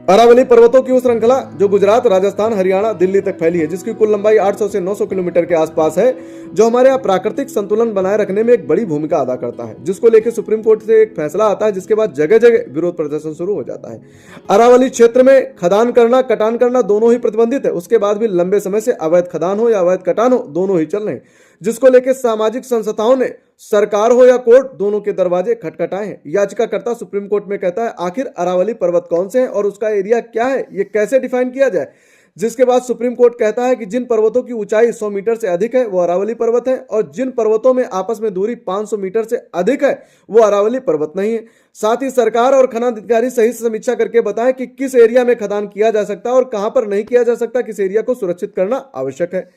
अरावली पर्वतों की वो श्रृंखला जो गुजरात, राजस्थान, हरियाणा, दिल्ली तक फैली है, जिसकी कुल लंबाई 800 से 900 किलोमीटर के आसपास है, जो हमारे यहाँ प्राकृतिक संतुलन बनाए रखने में एक बड़ी भूमिका अदा करता है, जिसको लेकर सुप्रीम कोर्ट से एक फैसला आता है, जिसके बाद जगह जगह विरोध प्रदर्शन शुरू हो जाता है। अरावली क्षेत्र में खदान करना, कटान करना दोनों ही प्रतिबंधित है। उसके बाद भी लंबे समय से अवैध खदान हो या अवैध कटान हो, दोनों ही चल रहे हैं, जिसको लेकर सामाजिक संस्थाओं ने सरकार हो या कोर्ट दोनों के दरवाजे खटखटाए हैं। याचिकाकर्ता सुप्रीम कोर्ट में कहता है आखिर अरावली पर्वत कौन से हैं और उसका एरिया क्या है, ये कैसे डिफाइन किया जाए। जिसके बाद सुप्रीम कोर्ट कहता है कि जिन पर्वतों की ऊंचाई 100 मीटर से अधिक है वो अरावली पर्वत है, और जिन पर्वतों में आपस में दूरी 500 मीटर से अधिक है वो अरावली पर्वत नहीं है। साथ ही सरकार और खनन अधिकारी सही समीक्षा करके बताएं कि किस एरिया में खदान किया जा सकता है और कहां पर नहीं किया जा सकता, किस एरिया को सुरक्षित करना आवश्यक है।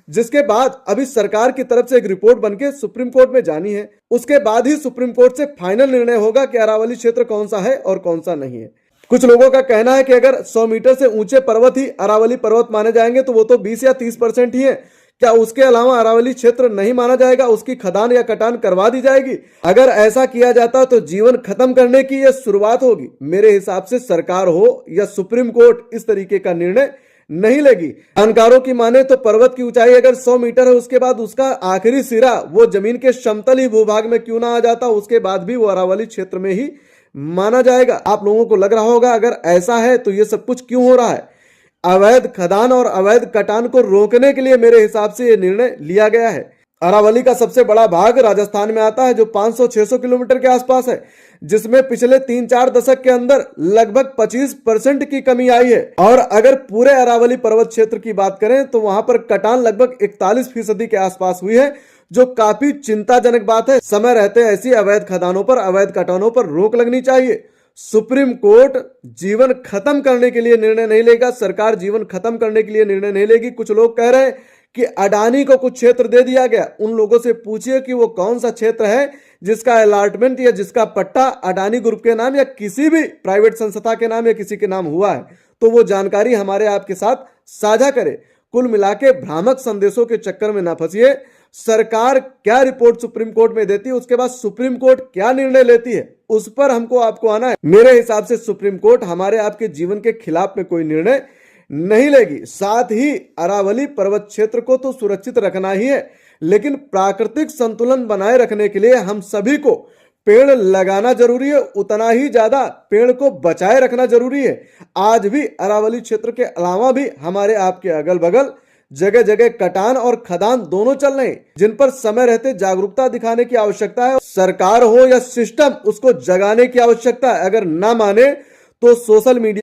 जिसके बाद अभी सरकार की तरफ से एक रिपोर्ट बनके सुप्रीम कोर्ट में जानी है। उसके बाद ही सुप्रीम कोर्ट से फाइनल निर्णय होगा कि अरावली क्षेत्र कौन सा है और कौन सा नहीं है। कुछ लोगों का कहना है कि अगर 100 मीटर से ऊंचे पर्वत ही अरावली पर्वत माने जाएंगे तो वो तो 20 या 30% ही है। क्या उसके अलावा अरावली क्षेत्र नहीं माना जाएगा, उसकी खदान या कटान करवा दी जाएगी? अगर ऐसा किया जाता तो जीवन खत्म करने की यह शुरुआत होगी। मेरे हिसाब से सरकार हो या सुप्रीम कोर्ट इस तरीके का निर्णय नहीं लेगी। जानकारों की माने तो पर्वत की ऊंचाई अगर 100 मीटर है, उसके बाद उसका आखिरी सिरा वो जमीन के समतल ही भूभाग में क्यों ना आ जाता, उसके बाद भी वो अरावली क्षेत्र में ही माना जाएगा। आप लोगों को लग रहा होगा अगर ऐसा है तो ये सब कुछ क्यों हो रहा है। अवैध खदान और अवैध कटान को रोकने के लिए मेरे हिसाब से ये निर्णय लिया गया है। अरावली का सबसे बड़ा भाग राजस्थान में आता है, जो 500-600 किलोमीटर के आसपास है, जिसमें पिछले 3-4 दशक के अंदर लगभग 25% की कमी आई है। और अगर पूरे अरावली पर्वत क्षेत्र की बात करें तो वहां पर कटान लगभग 41% के आसपास हुई है, जो काफी चिंताजनक बात है। समय रहते ऐसी अवैध खदानों पर, अवैध कटानों पर रोक लगनी चाहिए। सुप्रीम कोर्ट जीवन खत्म करने के लिए निर्णय नहीं लेगा, सरकार जीवन खत्म करने के लिए निर्णय नहीं लेगी। कुछ लोग कह रहे हैं कि अडानी को कुछ क्षेत्र दे दिया गया। उन लोगों से पूछिए कि वो कौन सा क्षेत्र है जिसका अलॉटमेंट या जिसका पट्टा अडानी ग्रुप के नाम या किसी भी प्राइवेट संस्था के नाम या किसी के नाम हुआ है, तो वो जानकारी हमारे आपके साथ साझा करे। कुल मिला के भ्रामक संदेशों के चक्कर में ना फंसिए। सरकार क्या रिपोर्ट सुप्रीम कोर्ट में देती है, उसके बाद सुप्रीम कोर्ट क्या निर्णय लेती है, उस पर हमको आपको आना है। मेरे हिसाब से सुप्रीम कोर्ट हमारे आपके जीवन के खिलाफ में कोई निर्णय नहीं लेगी। साथ ही अरावली पर्वत क्षेत्र को तो सुरक्षित रखना ही है, लेकिन प्राकृतिक संतुलन बनाए रखने के लिए हम सभी को पेड़ लगाना जरूरी है, उतना ही ज्यादा पेड़ को बचाए रखना जरूरी है। आज भी अरावली क्षेत्र के अलावा भी हमारे आपके अगल बगल जगह जगह कटान और खदान दोनों चल रहे हैं, जिन पर समय रहते जागरूकता दिखाने की आवश्यकता है। सरकार हो या सिस्टम, उसको जगाने की आवश्यकता है। अगर ना माने तो सोशल मीडिया